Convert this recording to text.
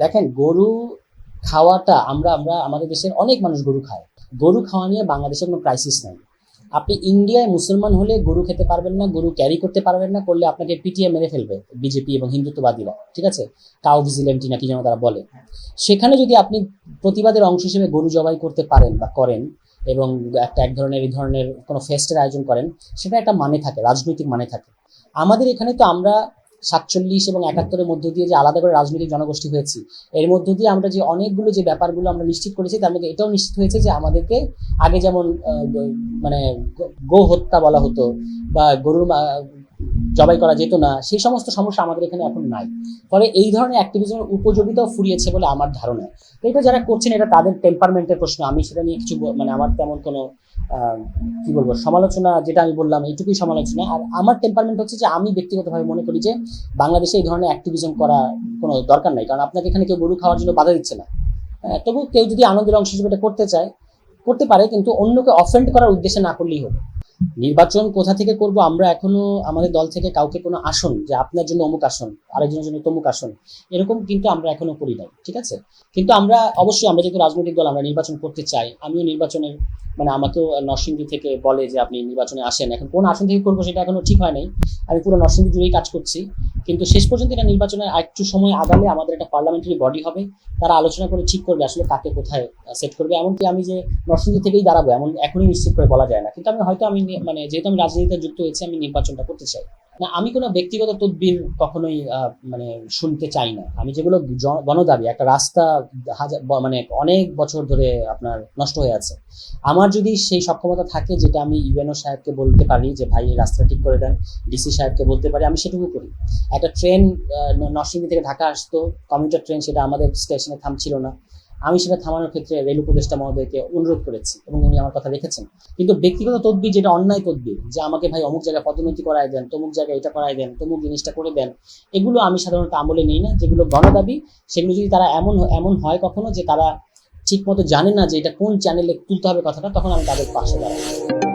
দেখেন, গরু খাওয়াটা আমরা আমরা আমাদের দেশের অনেক মানুষ গরু খায়। গরু খাওয়া নিয়ে বাংলাদেশে কোনো ক্রাইসিস নাই। আপনি ইন্ডিয়ায় মুসলমান হলে গরু খেতে পারবেন না, গরু ক্যারি করতে পারবেন না, করলে আপনাকে পিটিয়ে মেরে ফেলবে বিজেপি এবং হিন্দুত্ববাদীরা, ঠিক আছে? কাউ ভিজিলেন্টি না কি যেন তারা বলে। সেখানে যদি আপনি প্রতিবাদের অংশ হিসেবে গরু জবাই করতে পারেন বা করেন এবং এক ধরনের এই ধরনের কোনো ফেস্টের আয়োজন করেন, সেটা একটা মানে থাকে, রাজনৈতিক মানে থাকে। আমাদের এখানে তো আমরা 47 এবং 71-এর মধ্য দিয়ে যে আলাদা করে রাজনৈতিক জনগোষ্ঠী হয়েছি, এর মধ্য দিয়ে আমরা যে অনেকগুলো যে ব্যাপারগুলো আমরা নিশ্চিত করেছি, তার মধ্যে এটাও নিশ্চিত হয়েছে যে আমাদেরকে আগে যেমন মানে গো হত্যা বলা হতো বা গরুর জবাই করা যেত না, সেই সমস্ত সমস্যা আমাদের এখানে এখন নাই। ফলে এই ধরনের অ্যাক্টিভিজমের উপযোগিতাও ফুরিয়েছে বলে আমার ধারণা। তো এটা যারা করছেন, এটা তাদের টেম্পারমেন্টের প্রশ্ন। আমি সেটা নিয়ে কিছু মানে আমার তেমন কোনো কি বলবো সমালোচনা, যেটা আমি বললাম এইটুকুই সমালোচনা। আর আমার টেম্পারমেন্ট হচ্ছে যে আমি ব্যক্তিগতভাবে মনে করি যে বাংলাদেশে এই ধরনের অ্যাক্টিভিজম করা কোনো দরকার নাই, কারণ আপনাকে এখানে কেউ গরু খাওয়ার জন্য বাধা দিচ্ছে না। তবু কেউ যদি আনন্দের অংশ হিসেবে এটা করতে চায় করতে পারে, কিন্তু অন্যকে অফেন্ড করার উদ্দেশ্যে না করলেই হবে। নির্বাচন কোথা থেকে করব, আমরা এখনো আমাদের দল থেকে কাউকে কোনো আসন যে আপনার জন্য অমুক আসন, আরেকজনের জন্য তমুক আসন, এরকম কিন্তু আমরা এখনো করি নাই, ঠিক আছে? কিন্তু আমরা অবশ্যই, আমরা যেহেতু রাজনৈতিক দল, আমরা নির্বাচন করতে চাই। আমিও নির্বাচনের মানে আমাকেও নরসিংদী থেকে বলে যে আপনি নির্বাচনে আসেন। এখন কোন আসন থেকে করবো সেটা এখনো ঠিক হয় নাই। আমি পুরো নরসিংদী জুড়েই কাজ করছি, কিন্তু শেষ পর্যন্ত এটা নির্বাচনের একটু সময় আগালে আমাদের একটা পার্লামেন্টারি বডি হবে, তারা আলোচনা করে ঠিক করবে আসলে কাকে কোথায় সেট করবে। এমনকি আমি যে নরসিংদী থেকেই দাঁড়াবো এমন এখনই নিশ্চিত করে বলা যায় না, কিন্তু আমি হয়তো মানে যেহেতু আমি রাজনীতিতে যুক্ত হয়েছি, আমি নির্বাচনটা করতে চাই না। আমি কোনো ব্যক্তিগত তদবির কখনোই মানে শুনতে চাই না। আমি যেগুলো গণদাবি, একটা রাস্তা মানে অনেক বছর ধরে আপনার নষ্ট হয়ে আছে, আমার যদি সেই সক্ষমতা থাকে যেটা আমি ইউএনও সাহেবকে বলতে পারি যে ভাই এই রাস্তা ঠিক করে দেন, ডিসি সাহেবকে বলতে পারি, আমি সেটুকু করি। একটা ট্রেন নরসিংদী থেকে ঢাকা আসতো, কমিউটার ট্রেন, সেটা আমাদের স্টেশনে থামছিল না। আমি সেটা থামানোর ক্ষেত্রে রেল উপদেষ্টা মহোদয়কে অনুরোধ করেছি এবং উনি আমার কথা রেখেছেন। কিন্তু ব্যক্তিগত তদবির, যেটা অন্যায় তদবির, যে আমাকে ভাই অমুক জায়গায় পদোন্নতি করায় দেন, তমুক জায়গায় এটা করায় দেন, তমুক জিনিসটা করে দেন, এগুলো আমি সাধারণত আমলে নেই না। যেগুলো গণদাবি, সেগুলো যদি তারা এমন এমন হয় কখনো যে তারা ঠিক মতো জানে না যে এটা কোন চ্যানেলে তুলতে হবে কথাটা, তখন আমি তাদের পাশে দাঁড়াই।